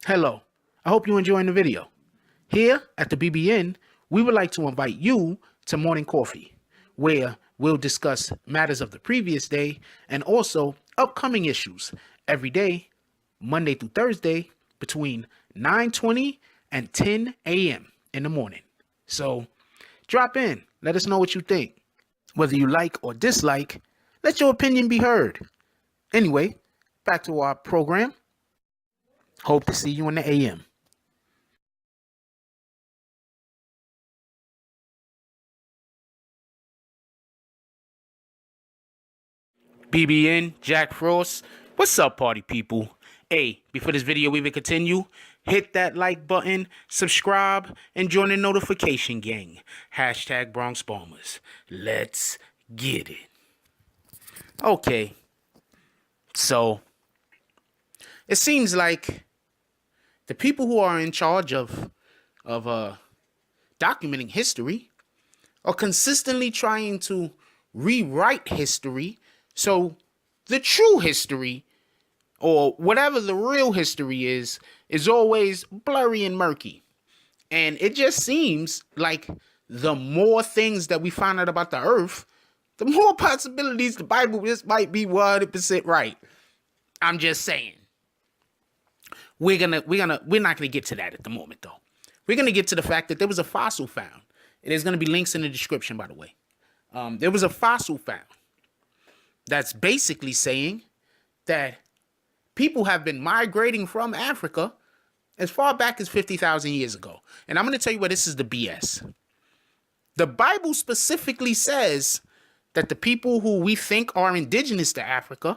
Hello, I hope you're enjoying the video. Here at the BBN, we would like to invite you to Morning Coffee, where we'll discuss matters of the previous day and also upcoming issues every day, Monday through Thursday, between 9:20 and 10 a.m. in the morning. So drop in, let us know what you think. Whether you like or dislike, let your opinion be heard. Anyway, back to our program. Hope to see you in the AM. BBN, Jack Frost. What's up, party people? Hey, before this video even continue, hit that like button, subscribe, and join the notification gang. Hashtag Bronx Bombers. Let's get it. Okay, so it seems like the people who are in charge of documenting history are consistently trying to rewrite history so the true history, or whatever the real history is always blurry and murky. And it just seems like the more things that we find out about the earth, the more possibilities the Bible just might be 100% right. I'm just saying. We're not gonna get to that at the moment though. We're gonna get to the fact that there was a fossil found. And there's gonna be links in the description, by the way. There was a fossil found that's basically saying that people have been migrating from Africa as far back as 50,000 years ago. And I'm going to tell you where this is the BS. The Bible specifically says that the people who we think are indigenous to Africa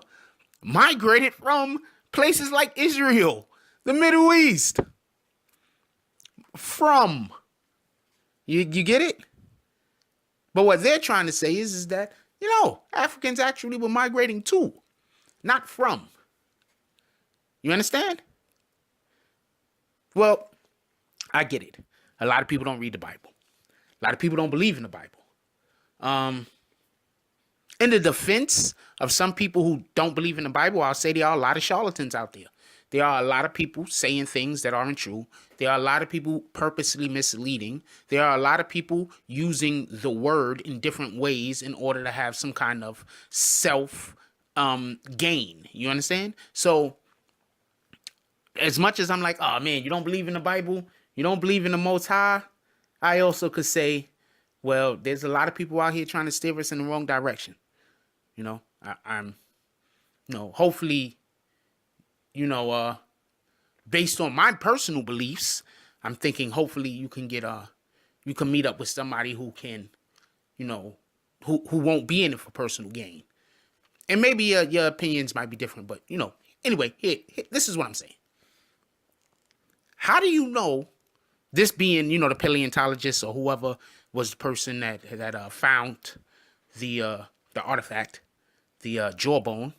migrated from places like Israel, the Middle East. From. You get it? But what they're trying to say is that, Africans actually were migrating to, not from. You understand? Well, I get it. A lot of people don't read the Bible. A lot of people don't believe in the Bible. In the defense of some people who don't believe in the Bible, I'll say there are a lot of charlatans out there. There are a lot of people saying things that aren't true. There are a lot of people purposely misleading. There are a lot of people using the word in different ways in order to have some kind of self gain. You understand? So as much as I'm like, oh man, you don't believe in the Bible, you don't believe in the Most High, I also could say, well, there's a lot of people out here trying to steer us in the wrong direction. I'm hopefully, based on my personal beliefs, I'm thinking hopefully you can meet up with somebody who can, who won't be in it for personal gain. And maybe your opinions might be different, but anyway, here, this is what I'm saying. How do you know, this being, the paleontologist or whoever was the person that found the artifact, the jawbone,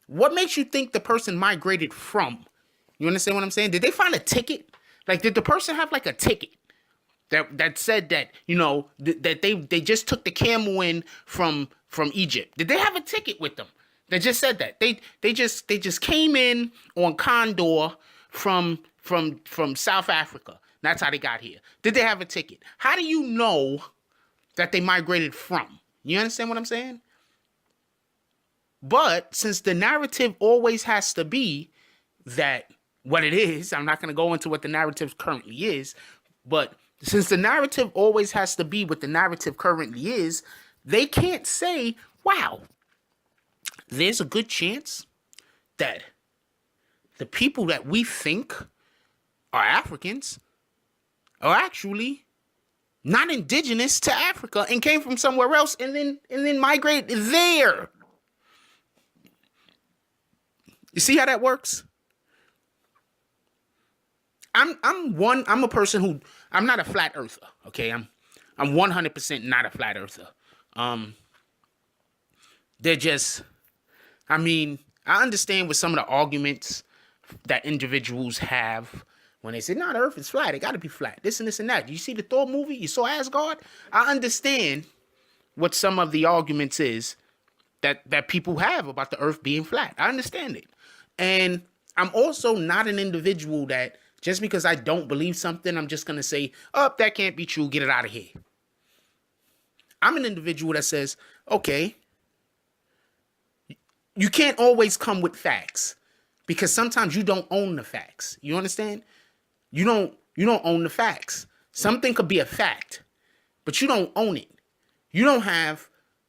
what makes you think the person migrated from? You understand what I'm saying? Did they find a ticket? Like, did the person have like a ticket that said that, that they just took the camel in from Egypt? Did they have a ticket with them that just said that? They just came in on Condor from South Africa. That's how they got here. Did they have a ticket? How do you know that they migrated from? You understand what I'm saying? But since the narrative always has to be that what it is, I'm not going to go into what the narrative currently is, but since the narrative always has to be what the narrative currently is, they can't say, wow, there's a good chance that the people that we think are Africans are actually not indigenous to Africa and came from somewhere else and then migrated there. You see how that works? I'm a person who, I'm not a flat earther, okay? I'm 100% not a flat earther. They're just, I understand with some of the arguments that individuals have when they say, no, the earth is flat, it gotta be flat, this and this and that. You see the Thor movie? You saw Asgard? I understand what some of the arguments is that people have about the earth being flat. I understand it. And I'm also not an individual that just because I don't believe something, I'm just going to say, oh, that can't be true. Get it out of here. I'm an individual that says, okay, you can't always come with facts because sometimes you don't own the facts. You understand? You don't own the facts. Something could be a fact, but you don't own it. You don't have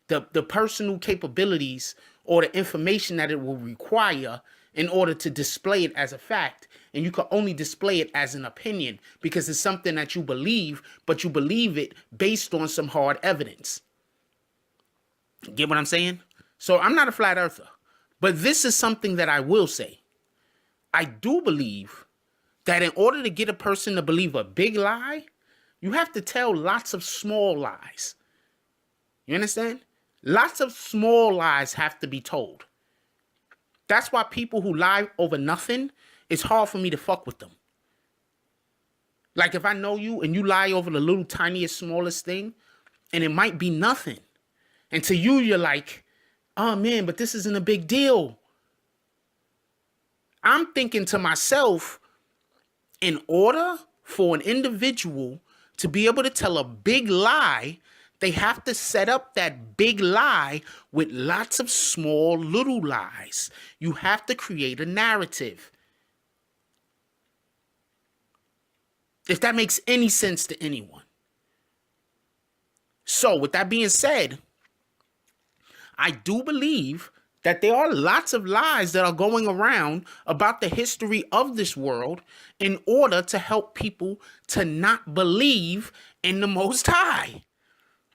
the personal capabilities or the information that it will require in order to display it as a fact. And you can only display it as an opinion because it's something that you believe, but you believe it based on some hard evidence. Get what I'm saying? So I'm not a flat earther, but this is something that I will say. I do believe that in order to get a person to believe a big lie, you have to tell lots of small lies. You understand? Lots of small lies have to be told. That's why people who lie over nothing, it's hard for me to fuck with them. Like if I know you and you lie over the little tiniest, smallest thing, and it might be nothing. And to you, you're like, oh man, but this isn't a big deal. I'm thinking to myself, in order for an individual to be able to tell a big lie, they have to set up that big lie with lots of small little lies. You have to create a narrative. If that makes any sense to anyone. So with that being said, I do believe that there are lots of lies that are going around about the history of this world in order to help people to not believe in the Most High,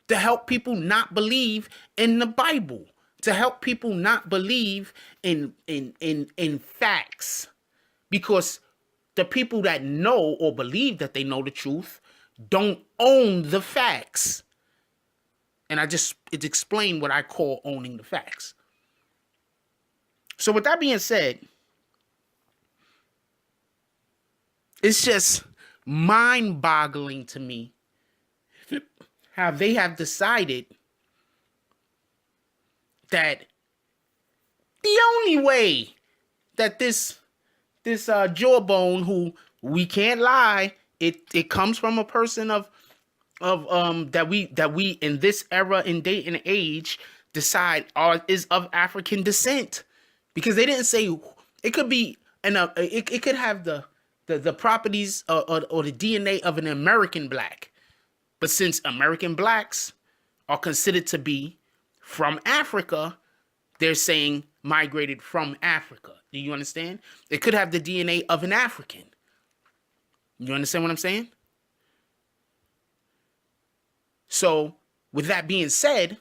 to help people not believe in the Bible, to help people not believe in facts. Because the people that know or believe that they know the truth don't own the facts. And it explained what I call owning the facts. So with that being said, it's just mind-boggling to me how they have decided that the only way that this jawbone, who we can't lie, it comes from a person of that we in this era and date and age decide is of African descent. Because they didn't say it could be it could have the properties or the DNA of an American black. But since American blacks are considered to be from Africa, they're saying migrated from Africa. Do you understand? It could have the DNA of an African. You understand what I'm saying? So, with that being said,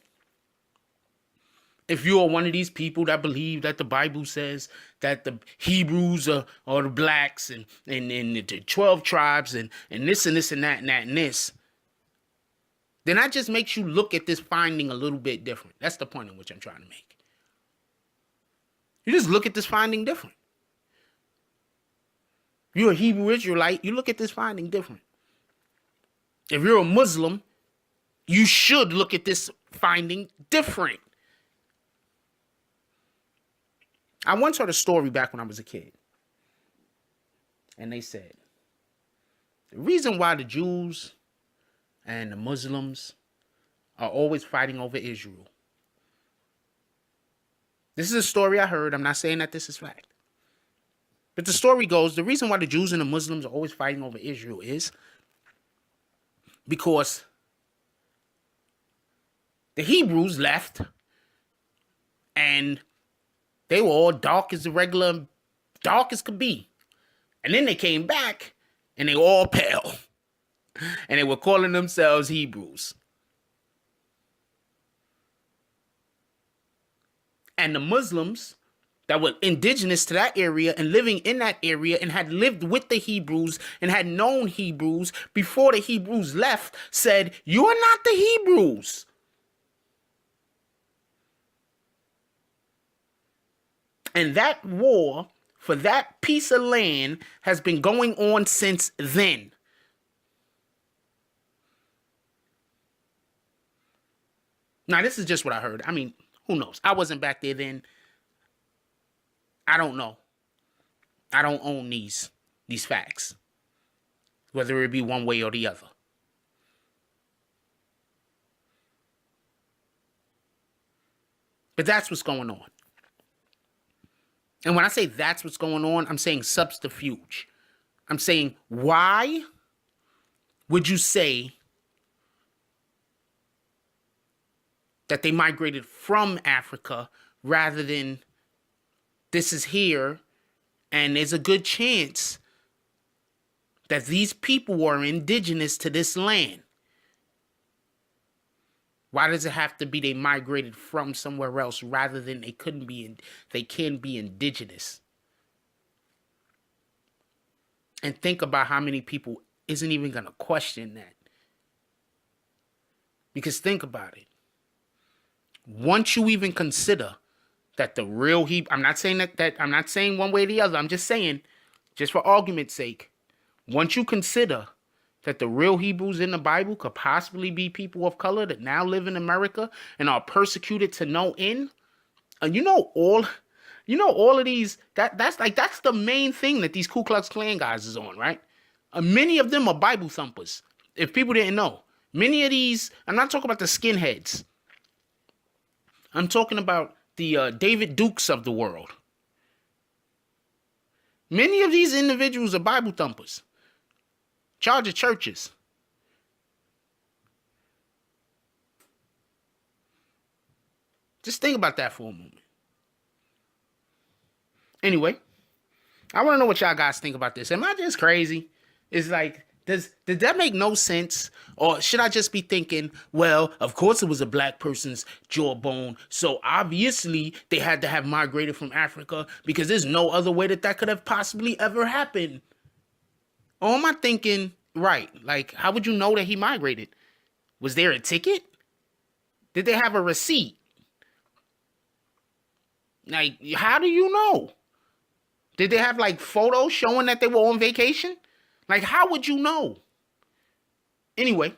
if you are one of these people that believe that the Bible says that the Hebrews are the blacks and the 12 tribes and this and this and that and that and this, then that just makes you look at this finding a little bit different. That's the point in which I'm trying to make. You just look at this finding different. You're a Hebrew Israelite, you look at this finding different. If you're a Muslim, you should look at this finding different. I once heard a story back when I was a kid. And they said, the reason why the Jews and the Muslims are always fighting over Israel. This is a story I heard. I'm not saying that this is fact. But the story goes, the reason why the Jews and the Muslims are always fighting over Israel is because the Hebrews left and they were all dark as could be. And then they came back and they were all pale. And they were calling themselves Hebrews. And the Muslims that were indigenous to that area and living in that area and had lived with the Hebrews and had known Hebrews before the Hebrews left said, "You are not the Hebrews." And that war for that piece of land has been going on since then. Now, this is just what I heard. I mean, who knows? I wasn't back there then. I don't know. I don't own these facts, whether it be one way or the other. But that's what's going on. And when I say that's what's going on, I'm saying subterfuge. I'm saying, why would you say that they migrated from Africa rather than this is here and there's a good chance that these people were indigenous to this land? Why does it have to be they migrated from somewhere else rather than they can be indigenous? And think about how many people isn't even going to question that. Because think about it. Once you even consider that the real Hebrew, I'm not saying that I'm not saying one way or the other. I'm just saying, just for argument's sake, once you consider that the real Hebrews in the Bible could possibly be people of color that now live in America and are persecuted to no end, and all of these, that's the main thing that these Ku Klux Klan guys is on, right? Many of them are Bible thumpers. If people didn't know, many of these, I'm not talking about the skinheads. I'm talking about the David Dukes of the world. Many of these individuals are Bible thumpers. Charge of churches. Just think about that for a moment. Anyway, I want to know what y'all guys think about this. Am I just crazy? It's like, did that make no sense? Or should I just be thinking, well, of course it was a black person's jawbone, so obviously they had to have migrated from Africa because there's no other way that could have possibly ever happened? Or am I thinking, right, like, how would you know that he migrated? Was there a ticket? Did they have a receipt? Like, how do you know? Did they have, like, photos showing that they were on vacation? Like, how would you know? Anyway,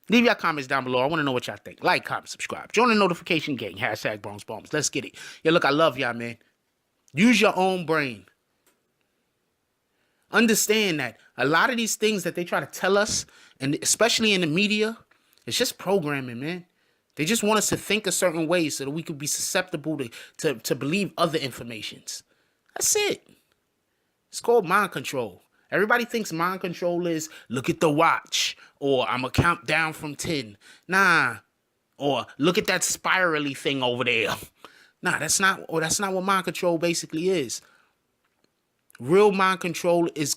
leave your comments down below. I want to know what y'all think. Like, comment, subscribe. Join the notification gang. # Bronx Bombs. Let's get it. Yeah, look, I love y'all, man. Use your own brain. Understand that a lot of these things that they try to tell us, and especially in the media, it's just programming, man. They just want us to think a certain way so that we could be susceptible to believe other informations. That's it. It's called mind control. Everybody thinks mind control is look at the watch, or I'm going to count down from 10. Nah. Or look at that spirally thing over there. Nah, that's not what mind control basically is. Real mind control is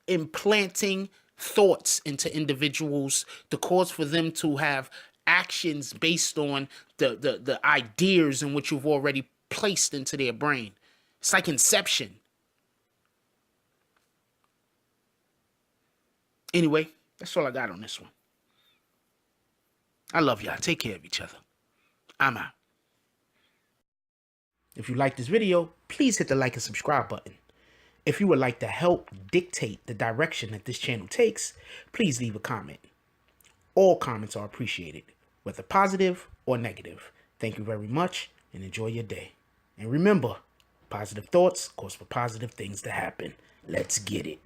implanting thoughts into individuals to cause for them to have actions based on the ideas in which you've already placed into their brain. It's like inception. Anyway, that's all I got on this one. I love y'all. Take care of each other. I'm out. If you like this video, please hit the like and subscribe button. If you would like to help dictate the direction that this channel takes, please leave a comment. All comments are appreciated, whether positive or negative. Thank you very much and enjoy your day. And remember, positive thoughts cause for positive things to happen. Let's get it.